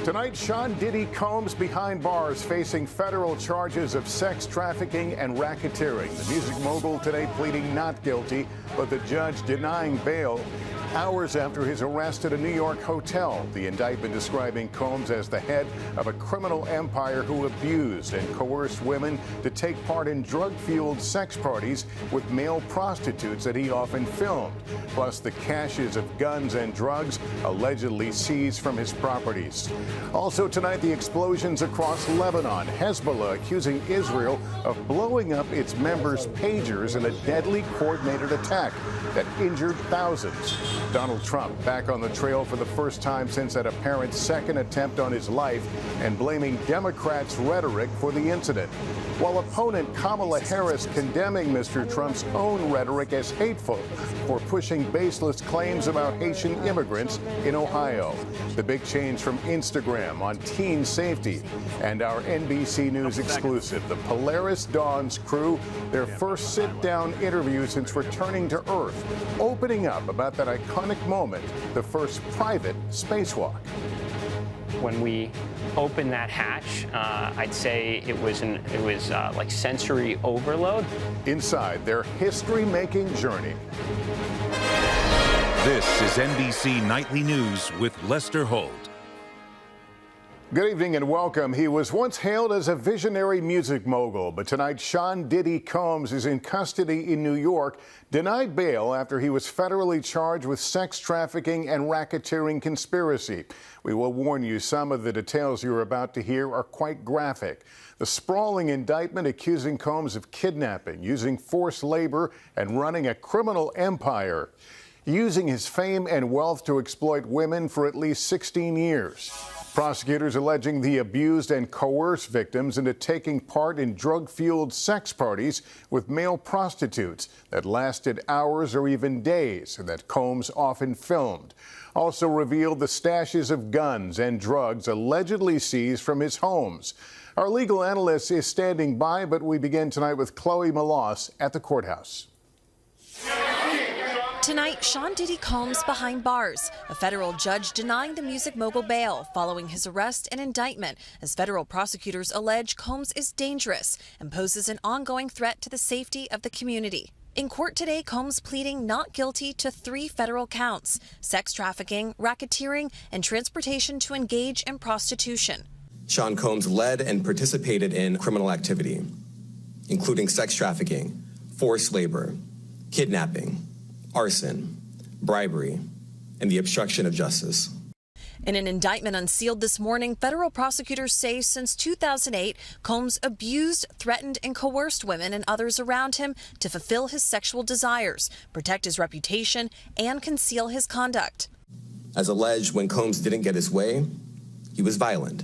Tonight, Sean Diddy Combs behind bars facing federal charges of sex trafficking and racketeering. The music mogul today pleading not guilty, but the judge denying bail hours after his arrest at a New York hotel. The indictment describing Combs as the head of a criminal empire who abused and coerced women to take part in drug-fueled sex parties with male prostitutes that he often filmed, plus the caches of guns and drugs allegedly seized from his properties. Also tonight, the explosions across Lebanon. Hezbollah accusing Israel of blowing up its members' pagers in a deadly coordinated attack that injured thousands. Donald Trump back on the trail for the first time since that apparent second attempt on his life and blaming Democrats' rhetoric for the incident, while opponent Kamala Harris condemning Mr. Trump's own rhetoric as hateful for pushing baseless claims about Haitian immigrants in Ohio. The big change from Instagram on teen safety, and our NBC News exclusive. The Polaris Dawn's crew, their first sit-down interview since returning to Earth, opening up about that iconic moment, the first private spacewalk. When we opened that hatch, I'd say it was like sensory overload. Inside their history-making journey. This is NBC Nightly News with Lester Holt. Good evening and welcome. He was once hailed as a visionary music mogul, but tonight Sean Diddy Combs is in custody in New York, denied bail after he was federally charged with sex trafficking and racketeering conspiracy. We will warn you, some of the details you're about to hear are quite graphic. The sprawling indictment accusing Combs of kidnapping, using forced labor, and running a criminal empire, using his fame and wealth to exploit women for at least 16 years. Prosecutors alleging he abused and coerced victims into taking part in drug-fueled sex parties with male prostitutes that lasted hours or even days and that Combs often filmed. Also revealed the stashes of guns and drugs allegedly seized from his homes. Our legal analyst is standing by, but we begin tonight with Chloe Malas at the courthouse. Tonight, Sean Diddy Combs behind bars, a federal judge denying the music mogul bail following his arrest and indictment as federal prosecutors allege Combs is dangerous and poses an ongoing threat to the safety of the community. In court today, Combs pleading not guilty to 3 federal counts: sex trafficking, racketeering, and transportation to engage in prostitution. Sean Combs led and participated in criminal activity, including sex trafficking, forced labor, kidnapping, arson, bribery, and the obstruction of justice. In an indictment unsealed this morning, federal prosecutors say since 2008, Combs abused, threatened, and coerced women and others around him to fulfill his sexual desires, protect his reputation, and conceal his conduct. As alleged, when Combs didn't get his way, he was violent,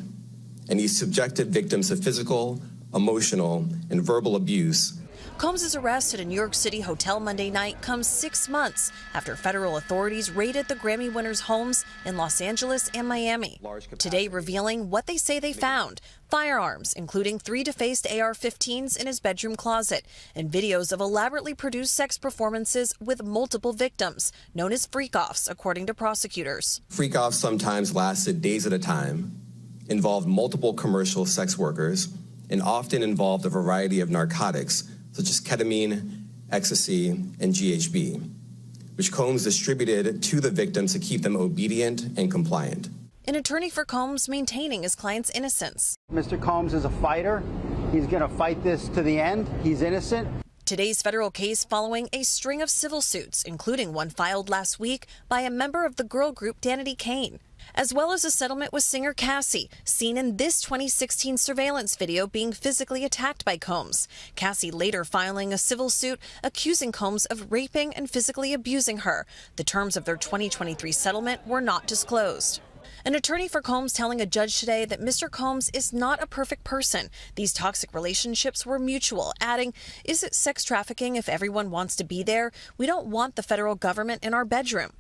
and he subjected victims to physical, emotional, and verbal abuse. Combs' arrest at a New York City hotel Monday night comes 6 months after federal authorities raided the Grammy winners' homes in Los Angeles and Miami. Today revealing what they say they found: firearms, including 3 defaced AR-15s in his bedroom closet, and videos of elaborately produced sex performances with multiple victims, known as freak-offs, according to prosecutors. Freak-offs sometimes lasted days at a time, involved multiple commercial sex workers, and often involved a variety of narcotics, such as ketamine, ecstasy, and GHB, which Combs distributed to the victims to keep them obedient and compliant. An attorney for Combs maintaining his client's innocence. Mr. Combs is a fighter. He's going to fight this to the end. He's innocent. Today's federal case following a string of civil suits, including one filed last week by a member of the girl group Diddy Kane, as well as a settlement with singer Cassie, seen in this 2016 surveillance video being physically attacked by Combs. Cassie later filing a civil suit accusing Combs of raping and physically abusing her. The terms of their 2023 settlement were not disclosed. An attorney for Combs telling a judge today that Mr. Combs is not a perfect person. These toxic relationships were mutual, adding, "Is it sex trafficking if everyone wants to be there? We don't want the federal government in our bedroom."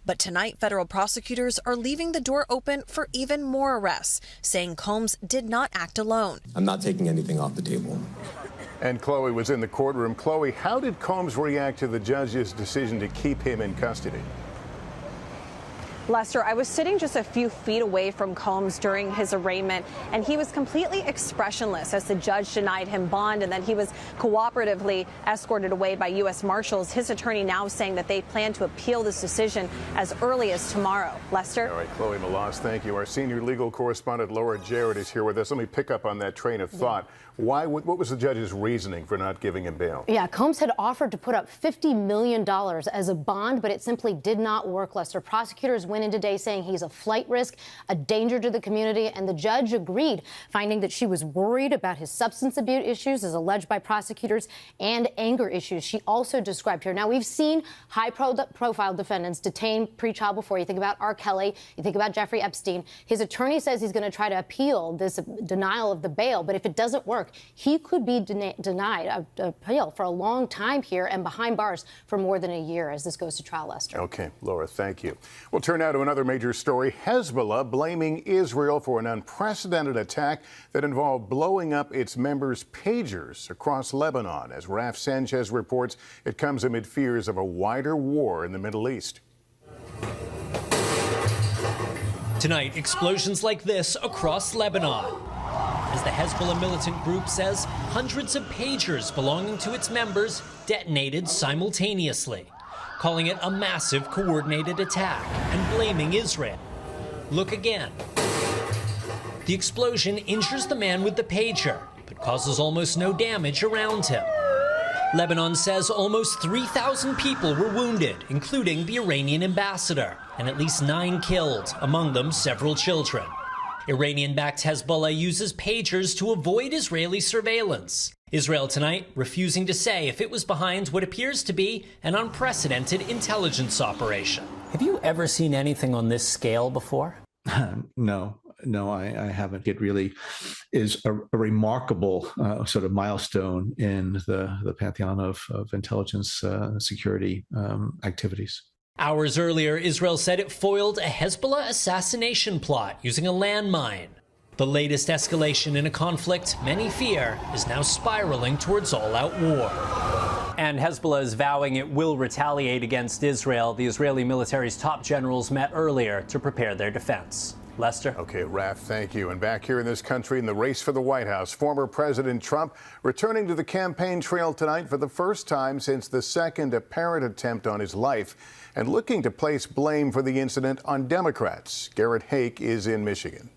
But tonight, federal prosecutors are leaving the door open for even more arrests, saying Combs did not act alone. I'm not taking anything off the table. And Chloe was in the courtroom. Chloe, how did Combs react to the judge's decision to keep him in custody? Lester, I was sitting just a few feet away from Combs during his arraignment, and he was completely expressionless as the judge denied him bond, and then he was cooperatively escorted away by U.S. Marshals. His attorney now saying that they plan to appeal this decision as early as tomorrow. Lester? All right, Chloe Malas, thank you. Our senior legal correspondent, Laura Jarrett, is here with us. Let me pick up on that train of thought. What was the judge's reasoning for not giving him bail? Yeah, Combs had offered to put up $50 million as a bond, but it simply did not work, Lester. Prosecutors went in today saying he's a flight risk, a danger to the community, and the judge agreed, finding that she was worried about his substance abuse issues, as alleged by prosecutors, and anger issues. She also described here. Now, we've seen high-profile defendants detained pre-trial before. You think about R. Kelly, you think about Jeffrey Epstein. His attorney says he's going to try to appeal this denial of the bail, but if it doesn't work, he could be denied appeal for a long time here and behind bars for more than a year as this goes to trial, Lester. Okay, Laura, thank you. We'll turn now to another major story. Hezbollah blaming Israel for an unprecedented attack that involved blowing up its members' pagers across Lebanon. As Raf Sanchez reports, it comes amid fears of a wider war in the Middle East. Tonight, explosions like this across Lebanon. As the Hezbollah militant group says, hundreds of pagers belonging to its members detonated simultaneously, calling it a massive coordinated attack and blaming Israel. Look again. The explosion injures the man with the pager, but causes almost no damage around him. Lebanon says almost 3,000 people were wounded, including the Iranian ambassador, and at least 9 killed, among them several children. Iranian-backed Hezbollah uses pagers to avoid Israeli surveillance. Israel tonight refusing to say if it was behind what appears to be an unprecedented intelligence operation. Have you ever seen anything on this scale before? No, I haven't. It really is a remarkable sort of milestone in the pantheon of intelligence security activities. Hours earlier, Israel said it foiled a Hezbollah assassination plot using a landmine. The latest escalation in a conflict many fear is now spiraling towards all-out war. And Hezbollah is vowing it will retaliate against Israel. The Israeli military's top generals met earlier to prepare their defense. Lester? Okay, Raf, thank you. And back here in this country in the race for the White House, former President Trump returning to the campaign trail tonight for the first time since the second apparent attempt on his life and looking to place blame for the incident on Democrats. Garrett Hake is in Michigan.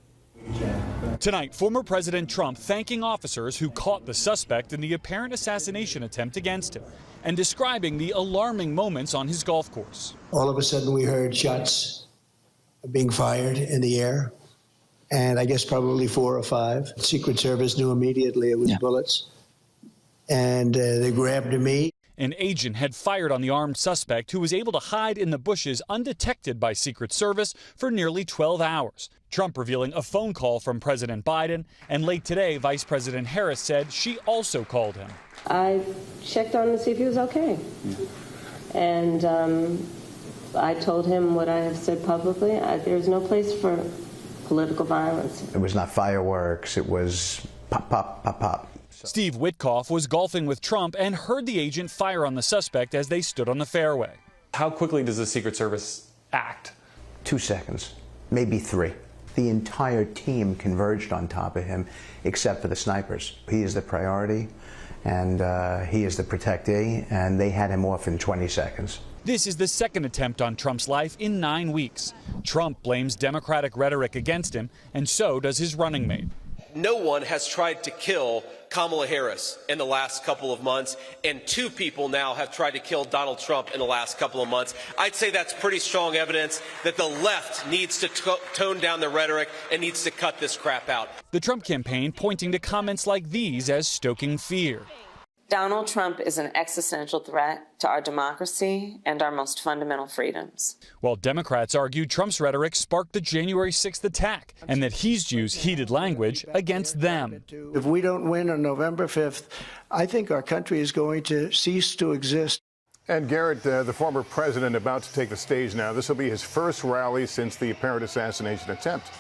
Tonight, former President Trump thanking officers who caught the suspect in the apparent assassination attempt against him and describing the alarming moments on his golf course. All of a sudden, we heard shots being fired in the air, and I guess probably 4 or 5. Secret Service knew immediately it was bullets, and they grabbed me. An agent had fired on the armed suspect who was able to hide in the bushes undetected by Secret Service for nearly 12 hours. Trump revealing a phone call from President Biden, and late today, Vice President Harris said she also called him. I checked on him to see if he was okay. And I told him what I have said publicly. There's no place for political violence. It was not fireworks. It was pop, pop, pop, pop. Steve Witkoff was golfing with Trump and heard the agent fire on the suspect as they stood on the fairway. How quickly does the Secret Service act? 2 seconds, maybe 3. The entire team converged on top of him, except for the snipers. He is the priority, and he is the protectee, and they had him off in 20 seconds. This is the second attempt on Trump's life in 9 weeks. Trump blames Democratic rhetoric against him, and so does his running mate. No one has tried to kill Kamala Harris in the last couple of months, and 2 people now have tried to kill Donald Trump in the last couple of months. I'd say that's pretty strong evidence that the left needs to tone down the rhetoric and needs to cut this crap out. The Trump campaign pointing to comments like these as stoking fear. Donald Trump is an existential threat to our democracy and our most fundamental freedoms. While Democrats argue Trump's rhetoric sparked the January 6th attack and that he's used heated language against them. If we don't win on November 5th, I think our country is going to cease to exist. And Garrett, the former president, about to take the stage now. This will be his first rally since the apparent assassination attempt.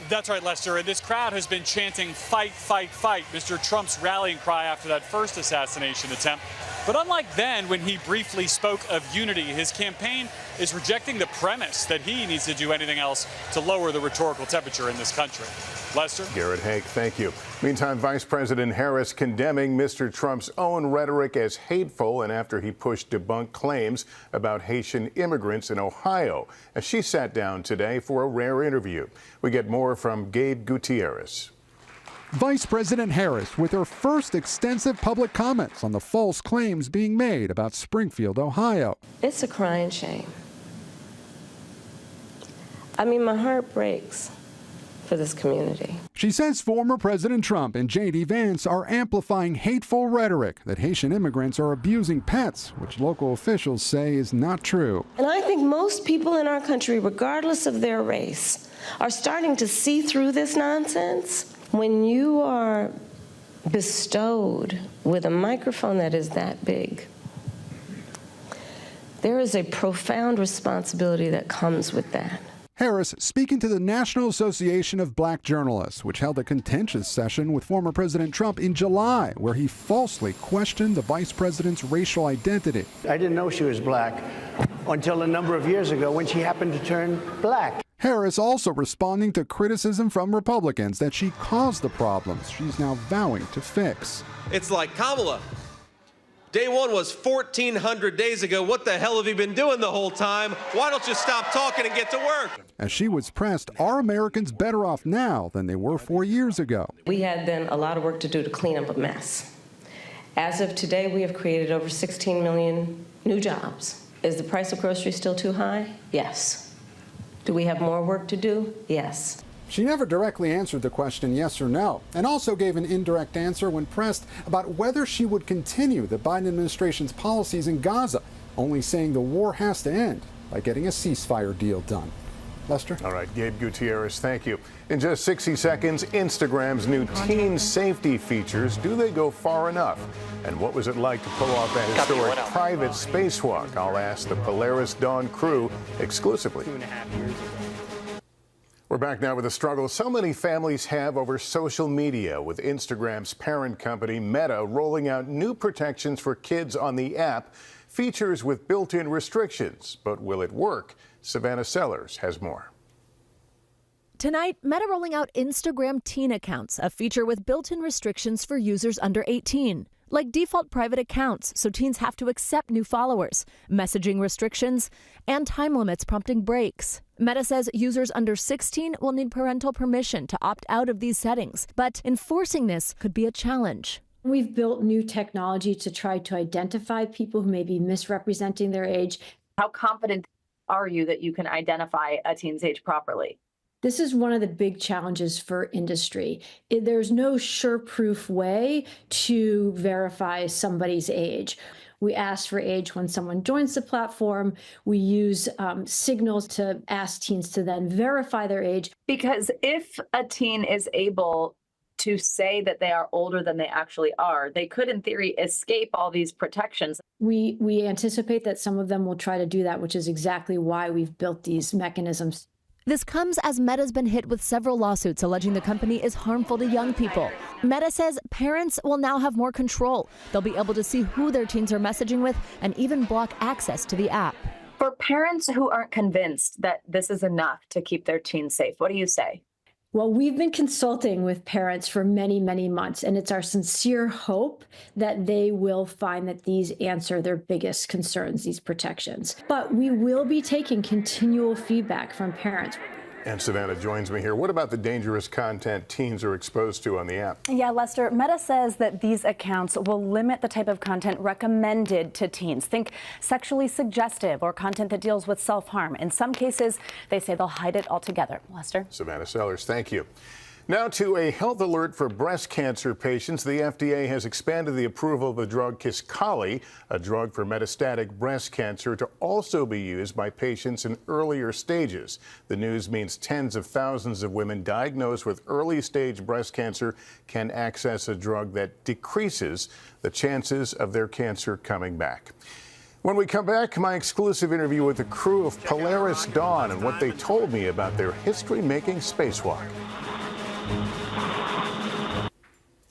That's right, Lester. And this crowd has been chanting, "Fight, fight, fight," Mr. Trump's rallying cry after that first assassination attempt. But unlike then, when he briefly spoke of unity, his campaign is rejecting the premise that he needs to do anything else to lower the rhetorical temperature in this country. Lester? Garrett Hake, thank you. Meantime, Vice President Harris condemning Mr. Trump's own rhetoric as hateful and after he pushed debunked claims about Haitian immigrants in Ohio as she sat down today for a rare interview. We get more from Gabe Gutierrez. Vice President Harris with her first extensive public comments on the false claims being made about Springfield, Ohio. It's a crying shame. I mean, my heart breaks for this community. She says former President Trump and J.D. Vance are amplifying hateful rhetoric that Haitian immigrants are abusing pets, which local officials say is not true. And I think most people in our country, regardless of their race, are starting to see through this nonsense. When you are bestowed with a microphone that is that big, there is a profound responsibility that comes with that. Harris speaking to the National Association of Black Journalists, which held a contentious session with former President Trump in July, where he falsely questioned the vice president's racial identity. I didn't know she was black until a number of years ago when she happened to turn black. Harris also responding to criticism from Republicans that she caused the problems she's now vowing to fix. It's like, Kamala, day one was 1,400 days ago. What the hell have you been doing the whole time? Why don't you stop talking and get to work? As she was pressed, are Americans better off now than they were 4 years ago? We had then a lot of work to do to clean up a mess. As of today, we have created over 16 million new jobs. Is the price of groceries still too high? Yes. Do we have more work to do? Yes. She never directly answered the question yes or no, and also gave an indirect answer when pressed about whether she would continue the Biden administration's policies in Gaza, only saying the war has to end by getting a ceasefire deal done. Lester? All right, Gabe Gutierrez, thank you. In just 60 seconds, Instagram's new teen safety features, do they go far enough? And what was it like to pull off that historic private spacewalk? I'll ask the Polaris Dawn crew exclusively. 2.5 years ago. We're back now with a struggle so many families have over social media, with Instagram's parent company, Meta, rolling out new protections for kids on the app, features with built-in restrictions. But will it work? Savannah Sellers has more. Tonight, Meta rolling out Instagram Teen Accounts, a feature with built-in restrictions for users under 18. Like default private accounts, so teens have to accept new followers, messaging restrictions, and time limits prompting breaks. Meta says users under 16 will need parental permission to opt out of these settings, but enforcing this could be a challenge. We've built new technology to try to identify people who may be misrepresenting their age. How confident are you that you can identify a teen's age properly? This is one of the big challenges for industry. There's no sure-proof way to verify somebody's age. We ask for age when someone joins the platform. We use signals to ask teens to then verify their age. Because if a teen is able to say that they are older than they actually are, they could, in theory, escape all these protections. We anticipate that some of them will try to do that, which is exactly why we've built these mechanisms. This comes as Meta's been hit with several lawsuits alleging the company is harmful to young people. Meta says parents will now have more control. They'll be able to see who their teens are messaging with and even block access to the app. For parents who aren't convinced that this is enough to keep their teens safe, what do you say? Well, we've been consulting with parents for many, many months, and it's our sincere hope that they will find that these answer their biggest concerns, these protections. But we will be taking continual feedback from parents. And Savannah joins me here. What about the dangerous content teens are exposed to on the app? Yeah, Lester, Meta says that these accounts will limit the type of content recommended to teens. Think sexually suggestive or content that deals with self-harm. In some cases, they say they'll hide it altogether. Lester? Savannah Sellers, thank you. Now to a health alert for breast cancer patients. The FDA has expanded the approval of the drug Kisqali, a drug for metastatic breast cancer, to also be used by patients in earlier stages. The news means tens of thousands of women diagnosed with early-stage breast cancer can access a drug that decreases the chances of their cancer coming back. When we come back, my exclusive interview with the crew of Polaris Dawn and what they told me about their history-making spacewalk.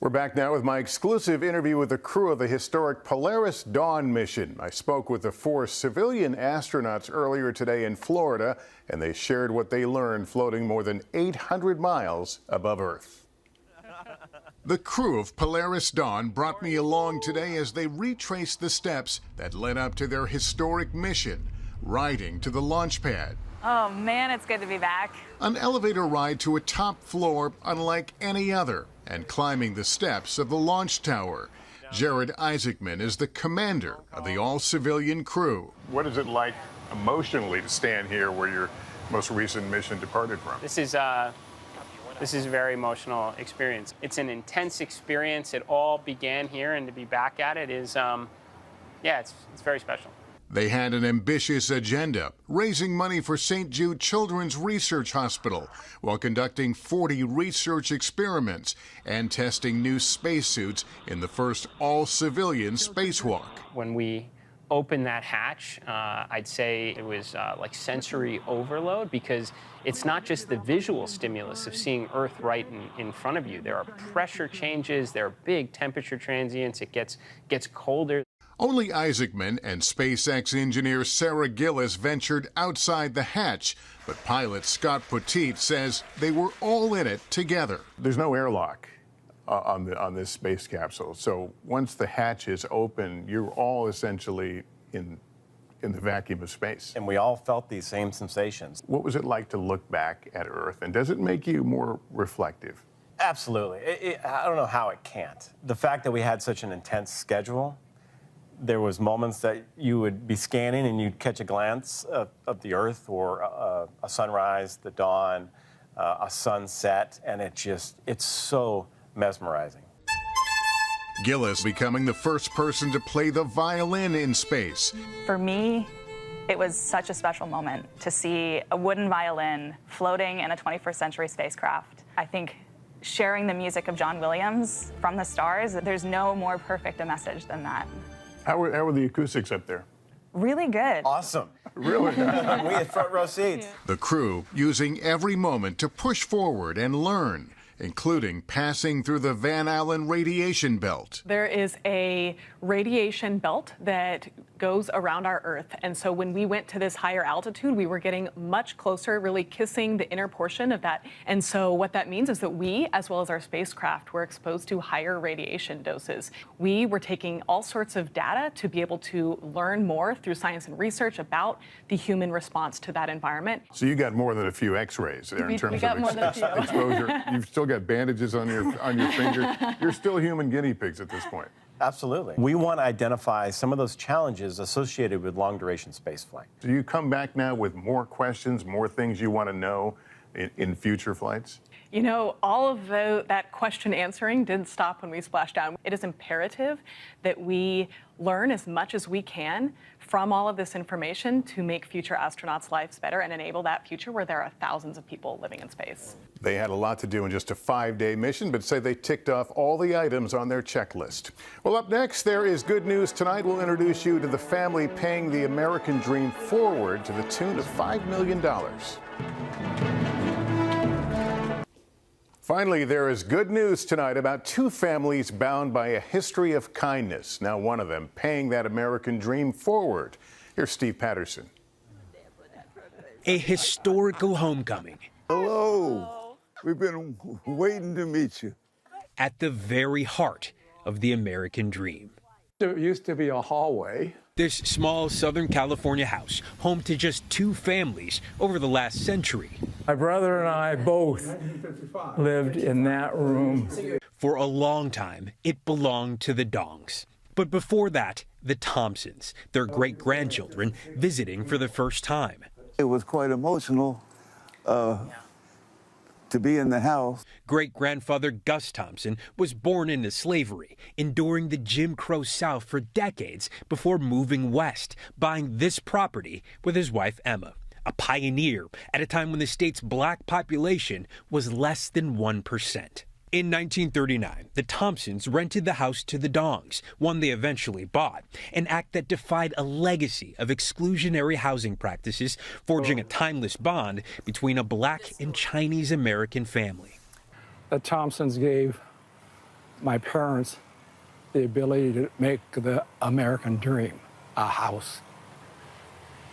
We're back now with my exclusive interview with the crew of the historic Polaris Dawn mission. I spoke with the 4 civilian astronauts earlier today in Florida, and they shared what they learned floating more than 800 miles above Earth. The crew of Polaris Dawn brought me along today as they retraced the steps that led up to their historic mission, riding to the launch pad. Oh man, it's good to be back. An elevator ride to a top floor unlike any other, and climbing the steps of the launch tower. Jared Isaacman is the commander of the all-civilian crew. What is it like emotionally to stand here where your most recent mission departed from? This is a very emotional experience. It's an intense experience. It all began here, and to be back at it is, it's very special. They had an ambitious agenda, raising money for St. Jude Children's Research Hospital while conducting 40 research experiments and testing new spacesuits in the first all-civilian spacewalk. When we opened that hatch, I'd say it was like sensory overload, because it's not just the visual stimulus of seeing Earth right in front of you. There are pressure changes, there are big temperature transients, it gets colder. Only Isaacman and SpaceX engineer Sarah Gillis ventured outside the hatch, but pilot Scott Poteet says they were all in it together. There's no airlock on this space capsule, so once the hatch is open, you're all essentially in the vacuum of space. And we all felt these same sensations. What was it like to look back at Earth, and does it make you more reflective? Absolutely. I don't know how it can't. The fact that we had such an intense schedule, there was moments that you would be scanning and you'd catch a glance of the Earth, or a sunrise, the dawn, a sunset, and it's so mesmerizing. Gillis becoming the first person to play the violin in space. For me, it was such a special moment to see a wooden violin floating in a 21st century spacecraft. I think sharing the music of John Williams from the stars, there's no more perfect a message than that. How were the acoustics up there? Really good. Awesome. Really? We had front row seats. The crew using every moment to push forward and learn, including passing through the Van Allen radiation belt. There is a radiation belt that goes around our Earth, and so when we went to this higher altitude, we were getting much closer, really kissing the inner portion of that. And so what that means is that we, as well as our spacecraft, were exposed to higher radiation doses. We were taking all sorts of data to be able to learn more through science and research about the human response to that environment. So you got more than a few X-rays there in terms of exposure. You've still got bandages on your fingers. You're still human guinea pigs at this point. Absolutely. We want to identify some of those challenges associated with long-duration spaceflight. Do you come back now with more questions, more things you want to know in future flights? You know, all of that question answering didn't stop when we splashed down. It is imperative that we learn as much as we can from all of this information to make future astronauts' lives better and enable that future where there are thousands of people living in space. They had a lot to do in just a 5-day mission, but say they ticked off all the items on their checklist. Well, up next, there is good news tonight. We'll introduce you to the family paying the American dream forward to the tune of $5 million. Finally, there is good news tonight about 2 families bound by a history of kindness. Now one of them paying that American dream forward. Here's Steve Patterson. A historical homecoming. Hello. We've been waiting to meet you. At the very heart of the American dream. There used to be a hallway. This small Southern California house, home to just 2 families over the last century. My brother and I both lived in that room. For a long time, it belonged to the Dongs. But before that, the Thompsons, their great-grandchildren, visiting for the first time. It was quite emotional to be in the house. Great-grandfather Gus Thompson was born into slavery, enduring the Jim Crow South for decades before moving west, buying this property with his wife Emma, a pioneer at a time when the state's black population was less than 1%. In 1939, the Thompsons rented the house to the Dongs, one they eventually bought, an act that defied a legacy of exclusionary housing practices, forging a timeless bond between a black and Chinese American family. The Thompsons gave my parents the ability to make the American dream a house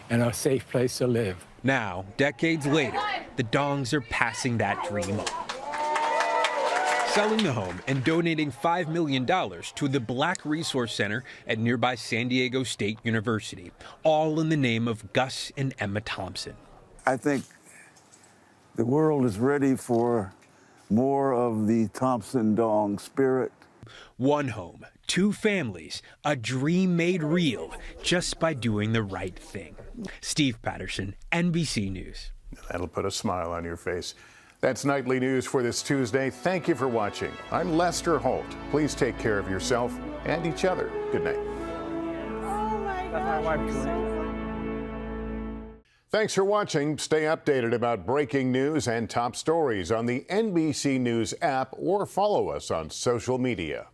and a safe place to live. Now, decades later, the Dongs are passing that dream on. Selling the home and donating $5 million to the Black Resource Center at nearby San Diego State University, all in the name of Gus and Emma Thompson. I think the world is ready for more of the Thompson Dong spirit. One home, two families, a dream made real just by doing the right thing. Steve Patterson, NBC News. That'll put a smile on your face. That's Nightly News for this Tuesday. Thank you for watching. I'm Lester Holt. Please take care of yourself and each other. Good night. Oh my gosh. Thanks for watching. Stay updated about breaking news and top stories on the NBC News app or follow us on social media.